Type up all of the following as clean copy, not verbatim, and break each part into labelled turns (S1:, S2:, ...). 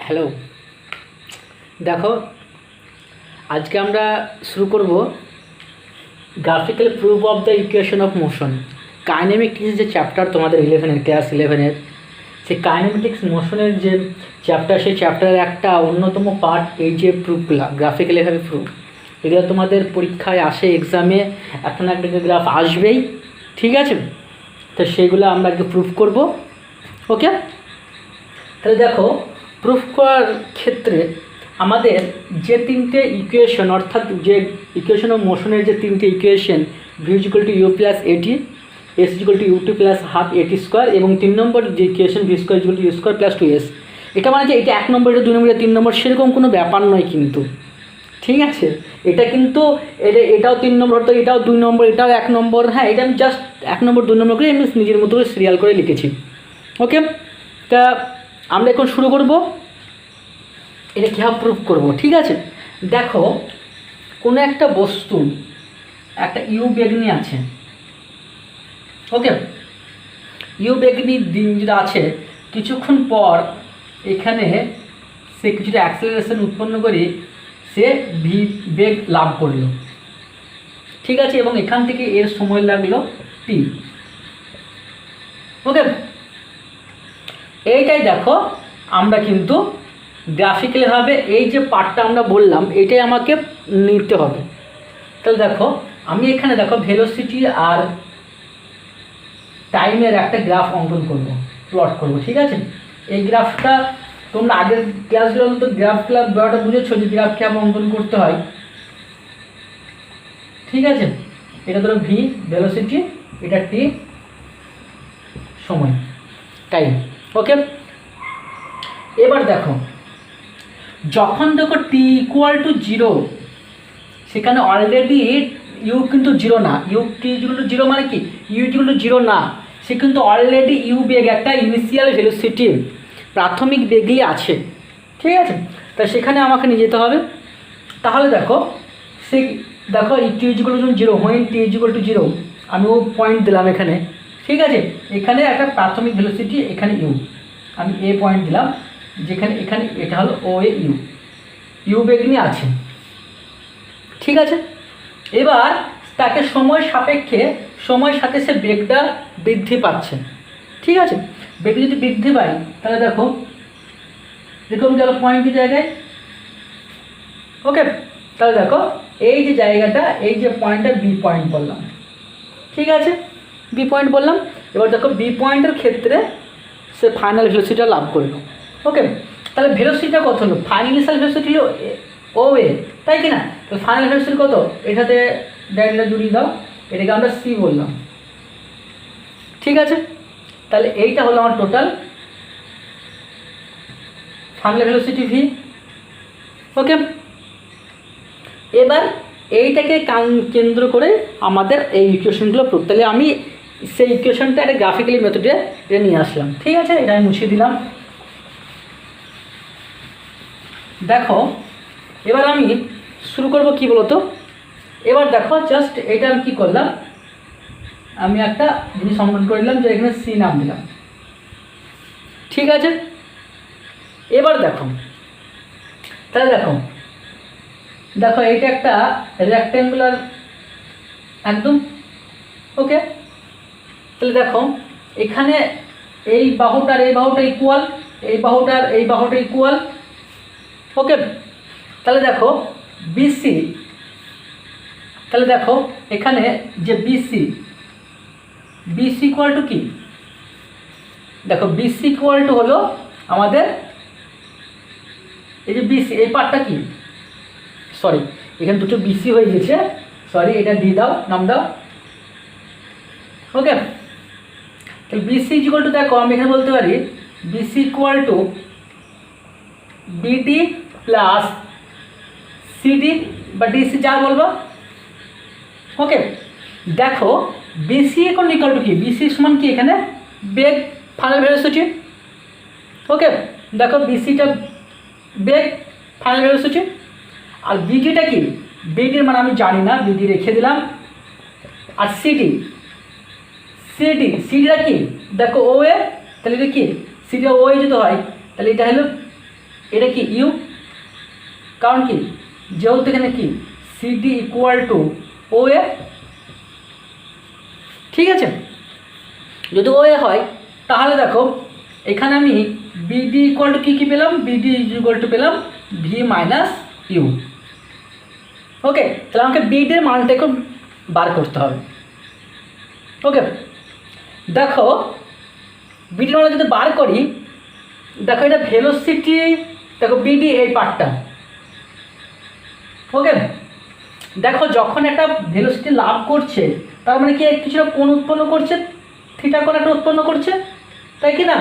S1: Hello, দেখো আজকে আমরা শুরু করব graphical proof of the equation of motion. Kinematics যে চ্যাপ্টার তোমাদের ক্লাস 11-এর, সেই কাইনেমেটিক্স মোশনের যে চ্যাপ্টার, সেই চ্যাপ্টারের একটা অন্যতম পার্ট এই যে প্রুফগুলা, গ্রাফিক্যালিভাবে প্রুফ। এগুলো তোমাদের পরীক্ষায় আসে, এক্সামে একটা না একটা গ্রাফ আসবেই, ঠিক আছে? তো সেগুলো আমরা আজকে প্রুফ করব। ওকে, তাহলে দেখো, প্রুফ করার ক্ষেত্রে আমাদের যে তিনটে ইকুয়েশন, অর্থাৎ যে ইকুয়েশন অফ মোশনের যে তিনটে equation, v equal to u plus a t, s equal to u t plus half এটি স্কোয়ার, এবং 3 নম্বর যে equation v square equal to u square plus 2s, এটা মানে যে এটা 1 নম্বর, এটা 2 নম্বর, এটা 3 নম্বর, সেরকম কোনো ব্যাপার নয় কিন্তু, ঠিক আছে? এটা কিন্তু এটাও 3 নম্বর হতো, এটাও 2 নম্বর, এটাও 1 নম্বর। হ্যাঁ, এটা আমি জাস্ট 1 নম্বর 2 নম্বর করে আমি নিজের মতো করে সিরিয়াল করে লিখেছি। ওকে, তা আমরা এখন শুরু করব এটা কীভাবে প্রুফ করব, ঠিক আছে? দেখো, কোনো একটা বস্তু, একটা ইউ বেগনি আছে, ওকে, ইউ বেগনি দিন যেটা আছে, কিছুক্ষণ পর এখানে সে কিছুটা অ্যাক্সেলারেশন উৎপন্ন করে সে ভি বেগ লাভ করলো, ঠিক আছে? এবং এখান থেকে এর সময় লাগলো টি। ওকে, এইটাই দেখো আমরা কিন্তু গ্রাফিক্যালিভাবে এই যে পার্টটা আমরা বললাম, এটাই আমাকে নিতে হবে। তাহলে দেখো, আমি এখানে দেখো ভেলোসিটি আর টাইমের একটা গ্রাফ অঙ্কন করব, প্লট করব, ঠিক আছে? এই গ্রাফটা তোমরা আগের ক্লাসগুলোর মতো গ্রাফগুলো বড়টা বুঝেছো যে গ্রাফ কেমন অঙ্কন করতে হয়, ঠিক আছে? এটা ধরো ভি ভেলোসিটি, এটা টি সময়, টাইম। ওকে, এবার দেখো, যখন দেখো টি ইকুয়াল টু 0, সেখানে অলরেডি ইউ কিন্তু 0 না। ইউ টি ইকুয়াল টু 0 মানে কি? ইউ ইকুয়াল টু 0 না, সে কিন্তু অলরেডি ইউ বেগ, একটা ইনিশিয়াল ভেলোসিটি, প্রাথমিক বেগই আছে, ঠিক আছে? তা সেখানে আমাকে নিয়ে যেতে হবে। তাহলে দেখো, সে দেখো t equal to 0, when t equal to 0, আমি ও পয়েন্ট দিলাম এখানে, ঠিক আছে? এখানে একটা প্রাথমিক ভেলোসিটি, এখানে ইউ, আমি এ পয়েন্ট দিলাম, যেখানে এখানে এটা হলো ও এ ইউ, ইউ বেগনি আছে, ঠিক আছে? এবার তাকে সময় সাপেক্ষে, সময়ের সাথে সে বেগটা বৃদ্ধি পাচ্ছে, ঠিক আছে? বেগ যদি বৃদ্ধি পায়, তাহলে দেখো এরকম গেল পয়েন্টের জায়গায়। ওকে, তাহলে দেখো এই যে জায়গাটা, এই যে পয়েন্টটা বি পয়েন্ট বললাম, ঠিক আছে? বি পয়েন্ট বললাম। এবার দেখো বি পয়েন্টের ক্ষেত্রে সে ফাইনাল ভেলোসিটিটা লাভ করলো। ওকে, তাহলে ভেলোসিটিটা কত হলো? ফাইনাল ইনিশিয়াল ভেলোসিটি হলো ও এ, তাই কি না? তাহলে ফাইনাল ভেলোসিটি কত? এটাতে ডাইরেক্টটা জুড়িয়ে দাও, এটাকে আমরা সি বললাম, ঠিক আছে? তাহলে এইটা হলো আমার টোটাল ফাইনাল ভেলোসিটি ভি। ওকে, এবার এইটাকে কেন্দ্র করে আমাদের এই ইকুয়েশনগুলো প্রুফ। তাহলে আমি সেই ইকুয়েশনটা একটা গ্রাফিক্যালি মেথডে এটা নিয়ে আসলাম, ঠিক আছে? এটা আমি মুছিয়ে দিলাম। দেখো, এবার আমি শুরু করব কি বলতো? এবার দেখো, জাস্ট এটা আমি কী করলাম, আমি একটা জিনিস অঙ্কন করে দিলাম, যে এখানে সি নাম দিলাম, ঠিক আছে? এবার দেখো, তাহলে দেখো দেখো এইটা একটা রেক্ট্যাঙ্গুলার একদম। ওকে, তাহলে দেখো এখানে এই বাহুটার এই বাহুটা ইকুয়াল, এই বাহুটার এই বাহুটা ইকুয়াল। ওকে, তাহলে দেখো বিসি, তাহলে দেখো এখানে যে বিসি, বিসি ইকুয়াল টু কি? দেখো বিসি ইকুয়াল টু হলো আমাদের এই যে বিসি, এই পার্টটা কি, সরি এখানে দুটো বিসি হয়ে গেছে, সরি, এটা দিয়ে দাও, নাম দাও। ওকে, তাহলে বিসি ইকুয়াল টু, দেখো আমি এখানে বলতে পারি BC equal to BD plus CD বা ডিসি, যা বলবো। ওকে, দেখো বিসি এখন ইকুয়াল টু কি? বিসি সমান কি? এখানে বেগ, ফাইনাল ভেলোসিটি। ওকে, দেখো বিসিটা বেগ, ফাইনাল ভেলোসিটি, আর বিডিটা কি? বিডির মানে আমি জানি না, বিডি রেখে দিলাম। আর সিডি, সিডিটা কি? দেখো ও এ, তাহলে এটা কি? সিডিটা ও এ যদি হয়, তাহলে এটা হলো এটা কি ইউ, কারণ কি যেহেতু এখানে কি সিডি ইকুয়াল টু ও এ, ঠিক আছে। যদি ও এ হয় তাহলে দেখো এখানে আমি বিডি ইকুয়াল টু কী পেলাম, বিডি ইকুয়াল টু পেলাম ভি মাইনাস ইউ। ওকে, তাহলে আমাকে বিডির মানটাকে বার করতে হবে। ওকে, দেখো বিডির মানটা যদি বার করি, দেখো এটা ভেলোসিটি, দেখো বিডি এই পার্টটা। ওকে, দেখো যখন একটা ভেলোসিটি লাভ করছে তার মানে কি কিছুটা কোণ উৎপন্ন করছে, থিটা কোণ একটা উৎপন্ন করছে, তাই কি না?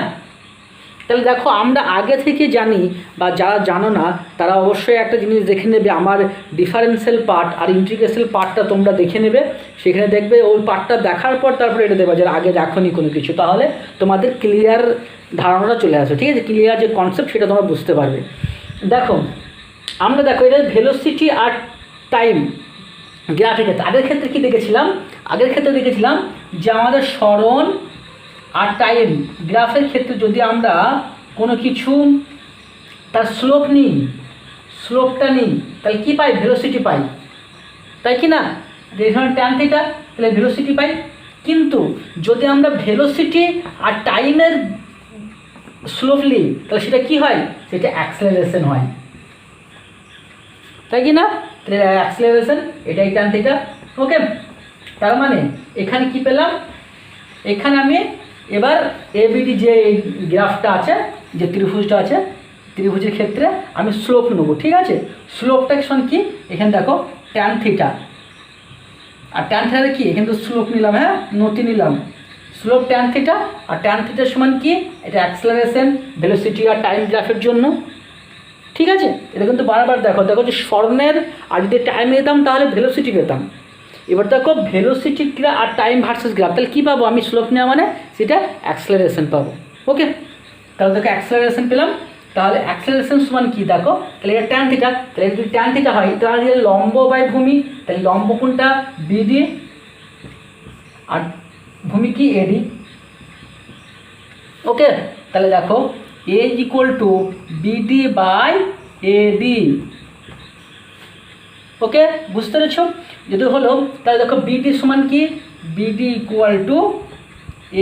S1: তাহলে দেখো আমরা আগে থেকে জানি, বা যারা জানো না তারা অবশ্যই একটা জিনিস দেখে নেবে, আমার ডিফারেন্সিয়াল পার্ট আর ইন্টিগ্রেশনাল পার্টটা তোমরা দেখে নেবে, সেখানে দেখবে ওই পার্টটা দেখার পর তারপরে এটা দেবে, যারা আগে দেখোনি কোনো কিছু, তাহলে তোমাদের ক্লিয়ার ধারণাটা চলে আসবে, ঠিক আছে, ক্লিয়ার যে কনসেপ্ট সেটা তোমরা বুঝতে পারবে। দেখো আমরা দেখো এটা ভেলোসিটি আর টাইম গ্রাফের ক্ষেত্রে আগের ক্ষেত্রে কী দেখেছিলাম, আগের ক্ষেত্রে দেখেছিলাম যে আমাদের সরণ আর টাইম গ্রাফের ক্ষেত্রে যদি আমরা কোনো কিছু তার স্লোপ নিই, স্লোপটা নিই, তাহলে কী পাই, ভেলোসিটি পাই, তাই কি না? এখানে ট্যান থিটা, তাহলে ভেলোসিটি পাই। কিন্তু যদি আমরা ভেলোসিটি আর টাইমের স্লোপ নিই তাহলে সেটা কী হয়, সেটা অ্যাক্সেলারেশন হয়, তাই কি না? তাহলে অ্যাক্সেলারেশন, এটাই ট্যান থিটা। ওকে, তার মানে এখানে কি পেলাম, এখানে আমি এবার এবিডি যে গ্রাফটা আছে, যে ত্রিভুজটা আছে, ত্রিভুজের ক্ষেত্রে আমি স্লোপ নেবো, ঠিক আছে। স্লোপটা সমান কি, এখানে দেখো ট্যান থিটা, আর ট্যান থিটার কি এখানে তো স্লোপ নিলাম, হ্যাঁ নতি নিলাম, স্লোপ ট্যান থিটা, আর ট্যান থিটার সমান কি, এটা অ্যাক্সেলারেশন ভেলোসিটি আর টাইম গ্রাফের জন্য, ঠিক আছে। এটা কিন্তু বারবার দেখো, দেখো যে স্বর্ণের আর যদি টাইম নিতাম তাহলে ভেলোসিটি পেতাম, এবার দেখো ভেলোসিটি আর টাইম ভার্সেস গ্রাফ, তাহলে কী পাবো আমি, স্লোপ নেওয়া মানে সেটা অ্যাক্সেলারেশন পাবো। ওকে, তাহলে দেখো অ্যাক্সেলারেশন পেলাম, তাহলে অ্যাক্সেলারেশন সমান কি দেখো, তাহলে এটা ট্যান থিটা, তাহলে যদি ট্যান থিটা হয় তাহলে লম্ব বাই ভূমি, তাহলে লম্ব কোনটা বিডি আর ভূমি কি এডি। ওকে, তাহলে দেখো a equal to BD by AD. Okay, বুঝতে পেরেছ? যদি হলো তাহলে দেখো বিডি সমান কি, BD equal to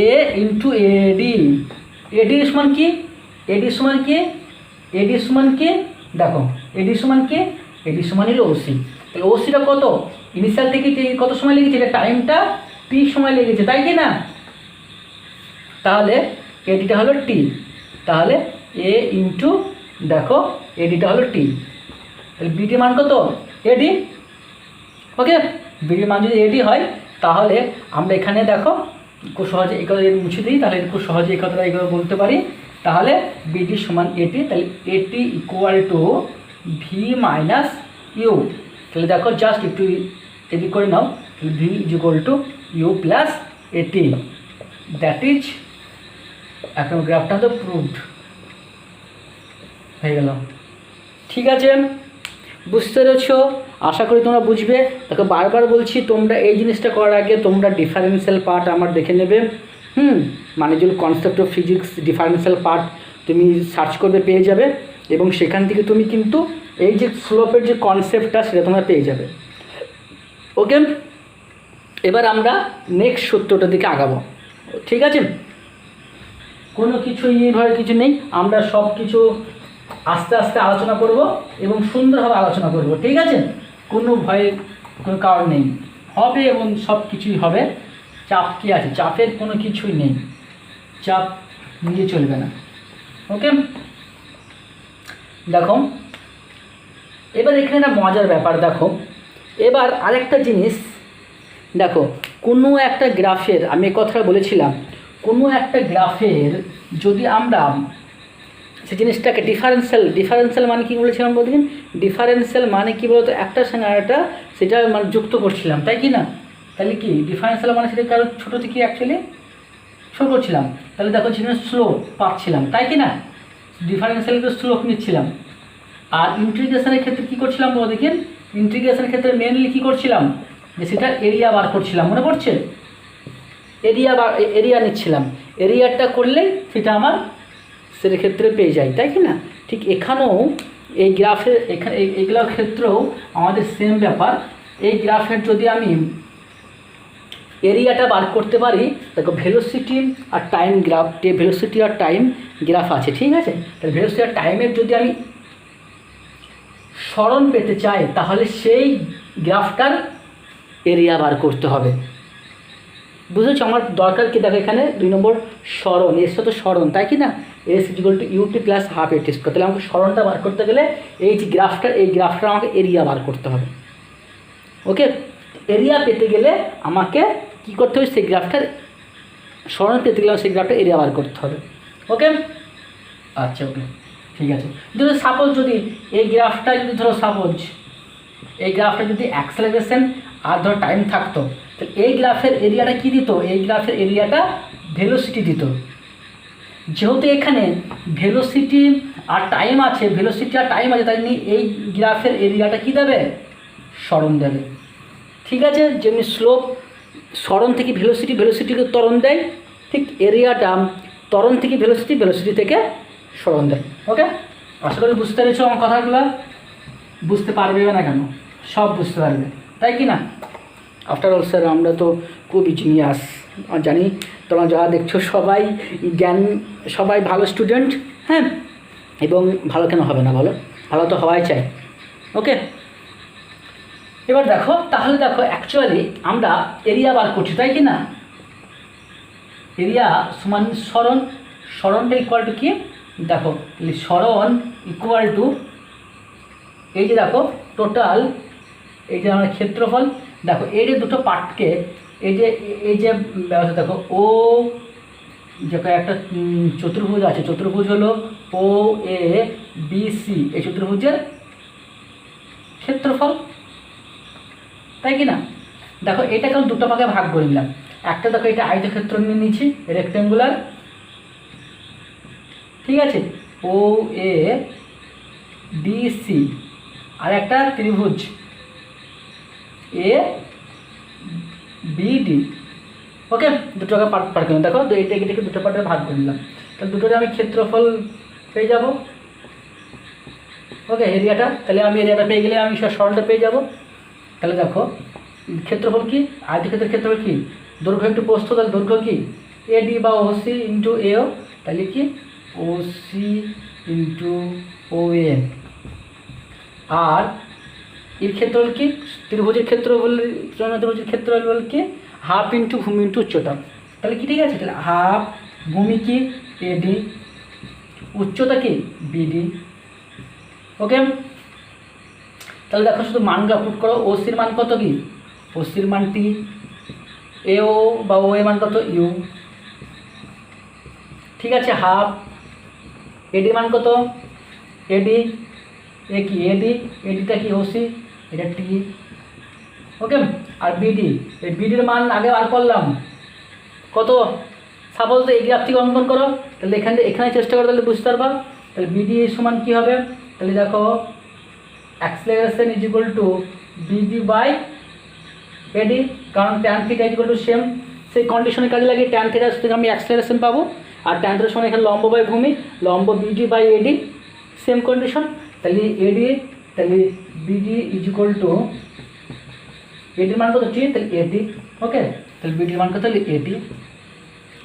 S1: a into AD. AD সমান কি, এডি সমান কি, এডি সমান কি, দেখো এডি সমান কি, এডি সমান হলো ওসি। তাহলে ওসিটা কত, ইনিশিয়াল থেকে কত সময় লেগেছে, এটা টাইমটা টি সময় লেগেছে, তাই কি না? তাহলে এডিটা হলো টি, তাহলে এ ইন্টু দেখো এডিটা হলো টি, তাহলে বিডির মান কত, এডি। ওকে, বিডির মান যদি এডি হয় তাহলে আমরা এখানে দেখো খুব সহজে এই কথা মুছে দিই, তাহলে খুব সহজে এই কথাটা এইভাবে বলতে পারি, তাহলে বিডি সমান এটি, তাহলে a t equal to v minus u. তাহলে দেখো জাস্ট একটু এদিক করে নাও, v is equal to u plus a t, that is এখন গ্রাফটা তো প্রুভড হয়ে গেল, ঠিক আছে। বুঝতে পেরেছ? আশা করি তোমরা বুঝবে। দেখো বারবার বলছি, তোমরা এই জিনিসটা করার আগে তোমরা ডিফারেন্সিয়াল পার্ট আমার দেখে নেবে, মানে যদি concept of physics differential part তুমি সার্চ করবে পেয়ে যাবে, এবং সেখান থেকে তুমি কিন্তু এই যে স্লোপের যে কনসেপ্টটা সেটা তোমরা পেয়ে যাবে। ওকে, এবার আমরা নেক্সট সূত্রটার দিকে আগাবো, ঠিক আছে। কোনো কিছু ভয়ের কিছু নেই, আমরা সব কিছু আস্তে আস্তে আলোচনা করব এবং সুন্দরভাবে আলোচনা করব, ঠিক আছে। কোনো ভয়ের কোনো কারণ নেই, হবে এবং সব কিছুই হবে। চাপ কি আছে, চাপের কোনো কিছুই নেই, চাপ নিয়ে চলবে না। ওকে, দেখো এবার এখানে একটা মজার ব্যাপার, দেখো এবার আরেকটা জিনিস দেখো, কোনো একটা গ্রাফের, আমি এই কথাটা বলেছিলাম, কোনো একটা গ্রাফের যদি আমরা সেই জিনিসটাকে ডিফারেন্সিয়াল মানে কী বলেছিলাম বলছেন, ডিফারেন্সিয়াল মানে কী বলতো, একটার সঙ্গে আরেকটা সেটা মানে যুক্ত করছিলাম, তাই কি না? তাহলে কি ডিফারেন্সিয়াল মানে সেটা কারো ছোটো থেকে অ্যাকচুয়ালি ছোটো করছিলাম, তাহলে দেখো সেখানে স্লোপ পাচ্ছিলাম, তাই কি না? ডিফারেন্সিয়ালকে স্লোপ নিচ্ছিলাম। আর ইন্টিগ্রেশনের ক্ষেত্রে কী করছিলাম বলো দেখেন, ইন্টিগ্রেশনের ক্ষেত্রে মেনলি কী করছিলাম, যে সেটা এরিয়া বার করছিলাম, মনে পড়ছে? এরিয়া নিচ্ছিলাম, এরিয়াটা করলেই সেটা আমার সেক্ষেত্রে পেয়ে যাই, তাই কি না? ঠিক এখানেও এই গ্রাফের এইগুলোর ক্ষেত্রেও আমাদের সেম ব্যাপার। এই গ্রাফের যদি আমি এরিয়াটা বার করতে পারি, দেখো ভেলোসিটি আর টাইম গ্রাফ, ভেলোসিটি আর টাইম গ্রাফ আছে, ঠিক আছে? তাহলে ভেলোসিটি আর টাইমের যদি আমি সরণ পেতে চাই, তাহলে সেই গ্রাফটার এরিয়া বার করতে হবে। বুঝেছো আমার দরকার কি? দেখো এখানে 2 নম্বর সরণ, এসটা তো সরণ, তাই কি না? S equal to UT plus half এটি স্কোয়ার। তাহলে আমাকে সরণটা বার করতে গেলে এই যে গ্রাফটা, এই গ্রাফটা আমাকে এরিয়া বার করতে হবে। ওকে, এরিয়া পেতে গেলে আমাকে কি করতে হবে? সেই গ্রাফটার সরণ পেতে গেলে সেই গ্রাফটা এরিয়া বার করতে হবে। ওকে, আচ্ছা, ওকে, ঠিক আছে। যদি সাপোজ যদি এই গ্রাফটা যদি ধরো সাপোজ এই গ্রাফটা যদি অ্যাক্সেলারেশন আর ধরো টাইম থাকতো, তাহলে এই গ্রাফের এরিয়াটা কী দিত? এই গ্রাফের এরিয়াটা ভেলোসিটি দিত। যেহেতু এখানে ভেলোসিটি আর টাইম আছে, তাই নিয়ে এই গ্রাফের এরিয়াটা কী দেবে? সরণ দেবে। ঠিক আছে, যেমনি স্লোপ সরণ থেকে ভেলোসিটিকে ত্বরণ দেয়, ঠিক এরিয়াটা ত্বরণ থেকে ভেলোসিটি থেকে সরণ দেয়। ওকে, আশা করি বুঝতে পেরেছো আমার কথাগুলো। বুঝতে পারবে না কেন? সব বুঝতে পারবে, তাই কি না? আফটার অল স্যার আমরা তো খুব জিনিয়াস, জানি তোমরা যারা দেখছো সবাই সবাই ভালো স্টুডেন্ট, হ্যাঁ, এবং ভালো কেন হবে না বলো? ভালো তো হওয়াই চাই। ওকে, এবার দেখো, তাহলে দেখো অ্যাকচুয়ালি আমরা এরিয়া বার করছি, তাই কি না? এরিয়া সমান সরণটা ইকুয়াল টু কি? দেখো সরণ ইকুয়াল টু এই যে দেখো টোটাল, এই যে আমার ক্ষেত্রফল, দেখো এই যে দুটো পার্টকে এই যে ব্যবস্থা দেখো, ও যখন একটা চতুর্ভুজ আছে, চতুর্ভুজ হলো ও এ বি সি, এই চতুর্ভুজের ক্ষেত্রফল, তাই কি না? দেখো এটাকে আমি দুটো ভাগে ভাগ করে নিলাম। একটা দেখো এটা আয়তক্ষেত্র নিয়ে নিচ্ছি, রেক্টেঙ্গুলার, ঠিক আছে, ও এ বি সি, আর একটা ত্রিভুজ এ বি ডি। ওকে, দুটোকে পার্ট করে দেখো, তো এটাকে দুটো পার্টে ভাগ করে নিলাম। তাহলে দুটোতে আমি ক্ষেত্রফল পেয়ে যাব। ওকে, এরিয়াটা, তাহলে আমি এরিয়াটা পেয়ে গেলে আমি সরণটা পেয়ে যাব। তাহলে দেখো ক্ষেত্রফল কি? আয়তক্ষেত্রের ক্ষেত্রফল কি? দৈর্ঘ্য ইন্টু প্রস্থ, তাহলে দৈর্ঘ্য কি? এডি বা ওসি ইন্টু এও, তাহলে কি? ওসি ইন্টু ও এ। আর এর ক্ষেত্রফল কি? ত্রিভুজের ক্ষেত্রফল, ত্রিভুজের ক্ষেত্রফল কি? হাফ ইন্টু ভূমি ইন্টু উচ্চতা। তাহলে কি ঠিক আছে? তাহলে হাফ ভূমি কি? এডি, উচ্চতা কি? বিডি। ওকে, তাহলে দেখো শুধু মানগুলো পুট করো। ওসির মান কত? কি ওসির মান টি, এও বা ও এর মান কত? ইউ, ঠিক আছে। হাফ এডি মান কত? এডি এ কি? এডিটা কি? ওসি, এটা টি। ওকে, আর বিডি, এই বিডির মান আগে বার করলাম কত? সাপোজ এই গ্রাফ থেকে অঙ্কন করো, তাহলে এখানে চেষ্টা করো, তাহলে বুঝতে পারবা। তাহলে বিডি সমান কী হবে? তাহলে দেখো acceleration is equal to BD by AD, কারণ tan theta is equal to same, সেই কন্ডিশনের কাজে লাগিয়ে ট্যান থিটা থেকে আমি অ্যাক্সেলারেশন পাবো, আর ট্যান থিটার সময় এখানে লম্ব বাই ভূমি, লম্ব BD by AD, same condition. তাহলে এডি, তাহলে বিডি ইজ ইকুয়াল টু এডির মান কত? টি, তাহলে এটি। ওকে, তাহলে বিডির মান কত? তাহলে এটি।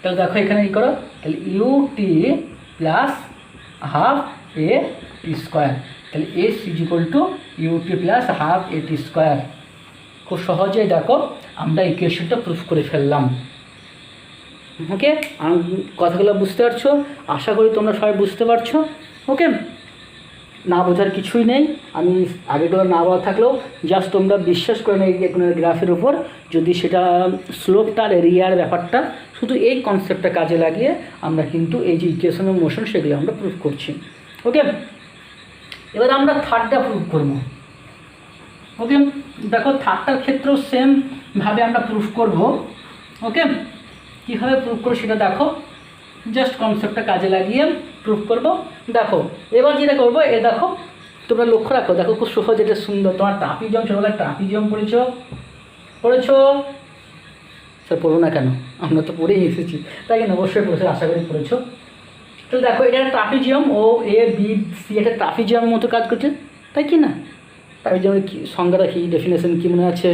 S1: তাহলে দেখো এখানে কী করো, তাহলে ইউ টি প্লাস হাফ এ টি স্কোয়ার, তাহলে S is equal to U T plus half A T square. খুব সহজেই দেখো আমরা ইকুয়েশনটা প্রুফ করে ফেললাম। ওকে, কথাগুলো বুঝতে পারছো? আশা করি তোমরা সবাই বুঝতে পারছো। ওকে, না বোঝার কিছুই নেই, আমি আগেগুলো না বলা থাকলেও জাস্ট তোমরা বিশ্বাস করে নেই কোনো গ্রাফের উপর, যদি সেটা স্লোপটার এরিয়ার ব্যাপারটা, শুধু এই কনসেপ্টটা কাজে লাগিয়ে আমরা কিন্তু এই যে ইকুয়েশন অফ মোশন সেগুলো আমরা প্রুফ করছি। ওকে, এবার আমরা থার্ডটা প্রুফ করব। ওকে, দেখো থার্ডটার ক্ষেত্রেও সেমভাবে আমরা প্রুফ করব। ওকে, কীভাবে প্রুফ করো সেটা দেখো, জাস্ট কনসেপ্টটা কাজে লাগিয়ে প্রুফ করব। দেখো এবার যেটা করবো, দেখো তোমরা লক্ষ্য রাখো, দেখো খুব সহজ, এটা সুন্দর। তোমার ট্রাপিজিয়াম, ছোটোবেলায় ট্রাপিজিয়াম পড়েছো? স্যার পড়ো না কেন? আমরা তো পড়েই এসেছি, তাই কেন? অবশ্যই পড়েছো, আশা করি পড়েছো। তাহলে দেখো এটা একটা trapezium, O A B C একটা ট্রাপিজিয়ামের মতো কাজ করছে, তাই কি না? ট্রাপিজিয়ামের কি সংজ্ঞাটা কি, ডেফিনেশন কি মনে আছে?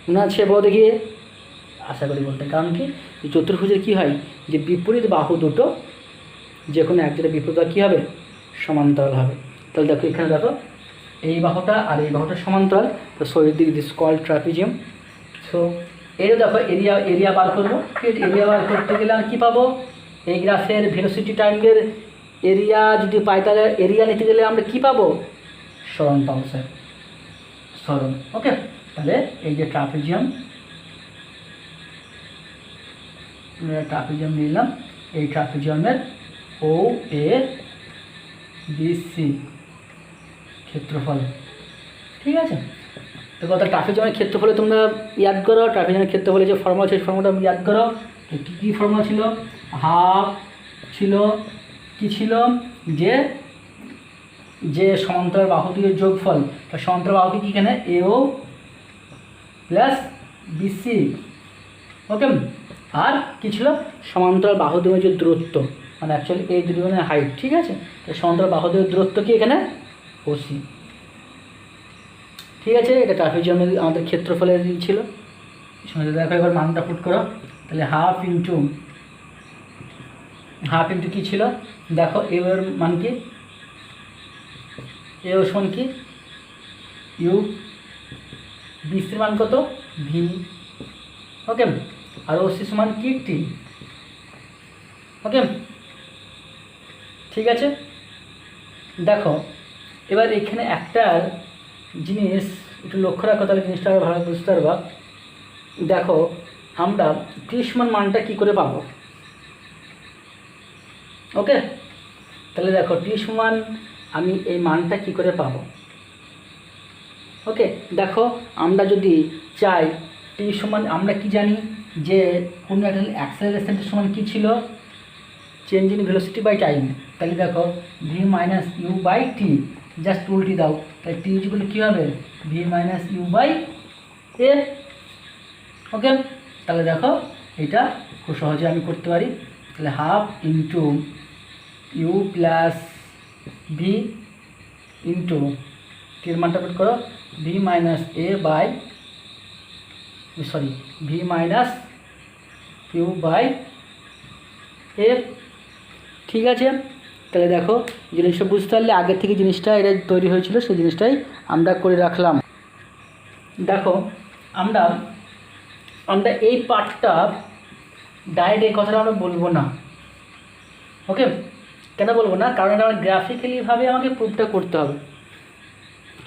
S1: মনে আছে বলো দেখি, আশা করি বলতে। কারণ কি, চতুর্ভুজের কী হয়, যে বিপরীত বাহু দুটো যে কোনো এক জায়গায় বিপরীত কী হবে, সমান্তরাল হবে। তাহলে দেখো এখানে দেখো এই বাহুটা আর এই বাহুটা সমান্তরাল, তো so this called trapezium. So এটা দেখো এরিয়া বার করবো, ঠিক আছে? এরিয়া বার করতে গেলে আমি কী পাবো, এই গ্রাফের ভেলোসিটি টাইমের এরিয়া যদি পাই তাহলে এরিয়া নিতে গেলে আমরা কী পাবো, সরণ পাবো স্যার, সরণ। ওকে, তাহলে এই যে ট্রাপিজিয়াম নিলাম, এই ট্রাপিজিয়ামের ও এ বি সি ক্ষেত্রফল, ঠিক আছে? তো কথা ট্রাপিজিয়ামের ক্ষেত্রফলে তোমরা ইয়াদ করো, ট্রাপিজিয়ামের ক্ষেত্রফলে যে ফর্মুলা সেই ফর্মুলাটা ইয়াদ করো। কী ফর্মুলা ছিল, হাফ ছিল, কি ছিল, যে সমান্তরাল বাহু দুইয়ের যোগফল, তা সমান্তরাল বাহু কি এখানে এও প্লাস বিসি। ওকে, আর কি ছিল, সমান্তরাল বাহু দুইয়ের যে দূরত্ব, মানে অ্যাকচুয়ালি এই দুটি মানে হাইট, ঠিক আছে? তো সমান্তরাল বাহু দুইয়ের দূরত্ব কি এখানে ওসি, ঠিক আছে? এটা ট্রাপিজিয়ামের আমাদের ক্ষেত্রফলের ছিল। দেখো এবার মানটা পুট করো, তাহলে হাফ ইন্টু কী ছিল, দেখো এর মান কি, এ সমান কি ইউ, বিসির মান কত ভি, ওকে, আর ওসি সমান কি টি, ওকে, ঠিক আছে? দেখো এবার এখানে একটা জিনিস একটু লক্ষ্য রাখো, তাহলে জিনিসটা আরও ভালো বুঝতে পারবা। দেখো আমরা টি সমান মানটা কী করে পাবো, ওকে? তাহলে দেখো টি সমান আমি এই মানটা কী করে পাবো, ওকে? দেখো আমরা যদি চাই টি সমান, আমরা কি জানি যে কোনো একটা অ্যাক্সেলারেশনটার সমান কী ছিল, change in velocity by time. তাহলে দেখো v minus u by t, just উল্টি দাও, তাহলে টি ইকুয়াল কী হবে, v minus u by a, okay? তাহলে দেখো এটা খুব সহজে আমি করতে পারি। তাহলে half into u plus v into টির মানটা পুট করো, v minus a by v minus u by a, ঠিক আছে? তাহলে দেখো জিনিসটা বুঝতে পারলে, আগের থেকে জিনিসটা এটা তৈরি হয়েছিল সেই জিনিসটাই আমরা করে রাখলাম। দেখো আমরা এই পার্টটা ডাইরেক্ট এই কথাটা আমরা বলবো না, ওকে? কেন বলবো না, কারণ এটা আমার গ্রাফিক্যালিভাবে আমাকে প্রুফটা করতে হবে,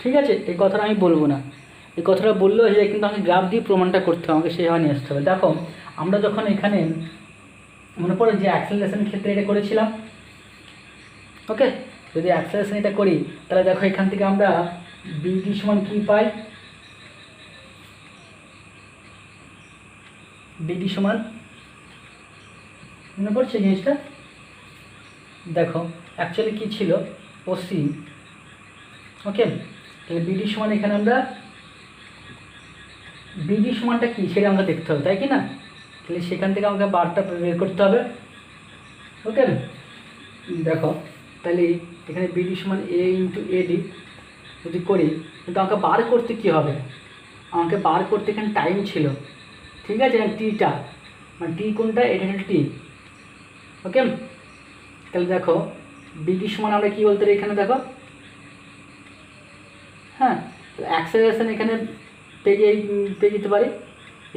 S1: ঠিক আছে? এই কথাটা আমি বলবো না, এই কথাটা বললেও হয়ে যায়, কিন্তু আমাকে গ্রাফ দিয়ে প্রমাণটা করতে হবে, আমাকে সেভাবে নিয়ে আসতে হবে। দেখো আমরা যখন এখানে মনে পড়ে যে অ্যাক্সেলারেশনের ক্ষেত্রে এটা করেছিলাম, ওকে? যদি অ্যাক্সেলারেশন এটা করি তাহলে দেখো এখান থেকে আমরা বিডি সমান কী পাই, বিডি সমান মনে পড়ছে জিনিসটা, দেখো অ্যাকচুয়ালি কী ছিল, ওসি, ওকে? তাহলে বিডি সমান এখানে আমরা বিডি সমানটা কী সেটা আমাকে দেখতে হবে, তাই কি না? তাহলে সেখান থেকে আমাকে বারটা বের করতে হবে, ওকে? দেখো তাহলে এখানে বিডি সমান এ ইন্টু এডি যদি করি, কিন্তু আমাকে বার করতে কী হবে, আমাকে বার করতে এখানে টাইম ছিল, ঠিক আছে? টিটা মানে টি কোনটা, এটা হচ্ছে টি, ওকে? তাহলে দেখো বিডি সমান আমরা কী বলতে পারি এখানে, দেখো হ্যাঁ, অ্যাক্সেলারেশন এখানে পেয়ে যেতে পারি,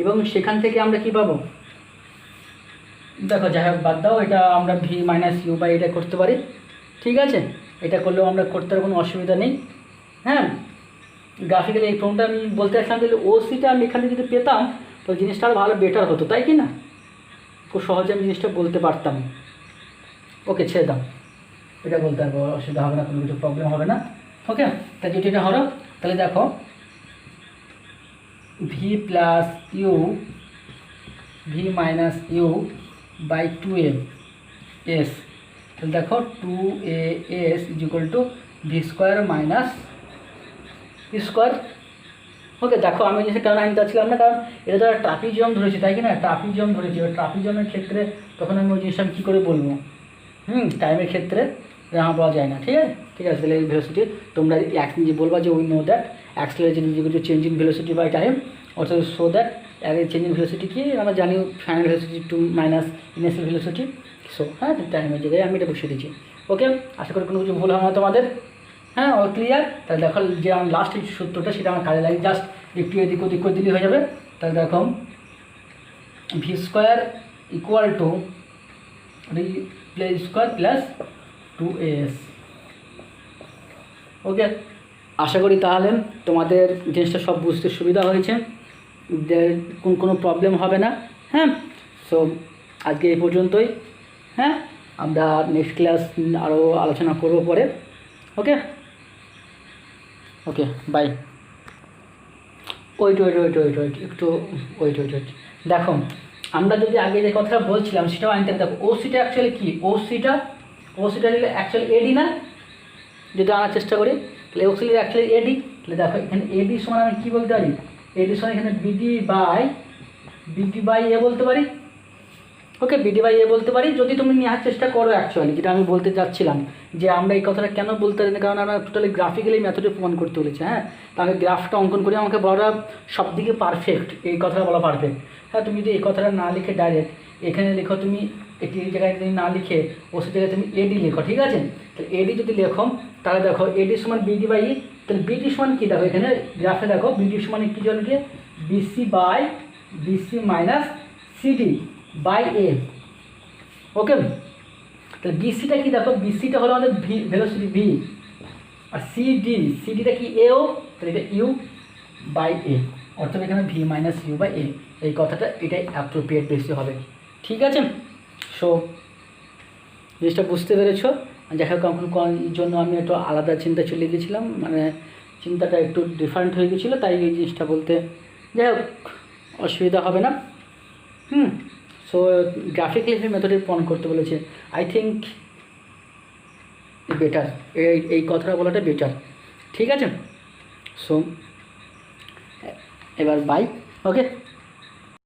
S1: এবং সেখান থেকে আমরা কি পাবো, দেখো যাই হোক বাদ দাও, এটা আমরা ভি মাইনাস ইউ বাই এটা করতে পারি, ঠিক আছে? এটা করলেও আমরা করতে কোনো অসুবিধা নেই। হ্যাঁ, গ্রাফিক্যালি এই ফর্মটা আমি বলতে চাইছিলাম, তাহলে ওসিটা আমি এখানে যদি পেতাম তো জিনিসটা আরও ভালো বেটার হতো, তাই কি না? খুব সহজে আমি জিনিসটা বলতে পারতাম। ওকে, ছেড়ে দাও, এটা বলতে পারবো, অসুবিধা হবে না, কোনো কিছু প্রবলেম হবে না, ওকে? তাই যদি এটা হলো, তাহলে দেখো v plus u v minus u by 2a s, তাহলে দেখো 2a(s) is equal to v square minus p square, okay? দেখো আমি জিনিসটা কেন আনতে চাচ্ছিলাম না, কারণ এটা তো ট্রাপিজিয়াম ধরেছি, তাই কি না? ট্রাপিজিয়াম ধরেছি, এবার ট্রাপিজিয়ামের ক্ষেত্রে তখন আমি ওই জিনিসটা আমি কী করে বলবো, টাইমের ক্ষেত্রে রাহা পাওয়া যায় না, ঠিক আছে। ঠিক আছে, তাহলে এই ভেলোসিটি তোমরা যে বলবা যে we know that acceleration is equal to change in velocity by time, অর্থাৎ so that change in velocity কি আমরা জানি final velocity to minus initial velocity. So হ্যাঁ, টাইমের জায়গায় আমি এটা বসিয়ে দিচ্ছি। ওকে, আশা করি কোনো কিছু ভুল হবে না তোমাদের। হ্যাঁ, অল ক্লিয়ার। তাহলে দেখো যে আমার লাস্ট সূত্রটা সেটা আমার কাজে লাগে, জাস্ট একটু এদিক ওদিক করে দিলেই হয়ে যাবে। তাহলে দেখো V square equal to play square plus 2as। ওকে, আশা করি তাহলে তোমাদের জিনিসটা সব বুঝতে সুবিধা হয়েছে, কোনো প্রবলেম হবে না। হ্যাঁ, সো আজকে এই পর্যন্তই। হ্যাঁ, আমরা নেক্সট ক্লাস আরও আলোচনা করবো পরে। ওকে ওকে, বাই। ওয়েট একটু ওয়েট। দেখো আমরা যদি আগে যে কথাটা বলছিলাম সেটাও আনতে, দেখো ওসিটা অ্যাকচুয়ালি কী, ওসিটা অ্যাকচুয়ালি এডি না, যদি আনার চেষ্টা করি তাহলে ওসিটা অ্যাকচুয়ালি এডি। তাহলে দেখো এখানে এডি সমান আমি কী বলতে পারি, এডি সমান এখানে বিডি বাই এ বলতে পারি। ওকে, বিডি বাই এ বলতে পারি যদি তুমি নেওয়ার চেষ্টা করো। অ্যাকচুয়ালি যেটা আমি বলতে চাচ্ছিলাম যে আমরা এই কথাটা কেন বলতে পারি না, কারণ আমরা টোটালি গ্রাফিক্যালি মেথডে প্রমাণ করতে বলেছি। হ্যাঁ, তাহলে গ্রাফটা অঙ্কন করে আমাকে বলা সব দিকে পারফেক্ট, এই কথাটা বলা পারফেক্ট। হ্যাঁ, তুমি যদি এই কথাটা না লিখে ডাইরেক্ট এখানে লেখো, তুমি একটি জায়গায় তুমি না লিখে ও সে জায়গায় তুমি এডি লেখো, ঠিক আছে। তাহলে এডি যদি লেখো তাহলে দেখো এডি সমান বিডি বাই ই, তাহলে বিডি সমান কী দেখো এখানে গ্রাফে দেখো বিডি সমান কী জনকে BC minus CD by a. Okay, তাহলে বিসিটা কি দেখো, বিসিটা হলো আমাদের ভেলোসিটি ভি, আর সিডিটা কি এও, তাহলে এটা ইউ বাই এ, অর্থাৎ এখানে ভি মাইনাস ইউ বাই এ। এই কথাটা এটাই অ্যাপ্রোপ্রিয়েট বেশি হবে, ঠিক আছে। সো জিনিসটা বুঝতে পেরেছো। যাই হোক, জন্য আমি একটু আলাদা চিন্তা চলে গিয়েছিলাম, মানে চিন্তাটা একটু ডিফারেন্ট হয়ে গেছিলো, তাই এই জিনিসটা বলতে, যাই হোক অসুবিধা হবে না। সো গ্রাফিক্যালি মেথডে প্রমাণ করতে বলেছে, আই থিঙ্ক বেটার, এই কথাটা বলাটা বেটার, ঠিক আছে। সো এবার বাই। ওকে।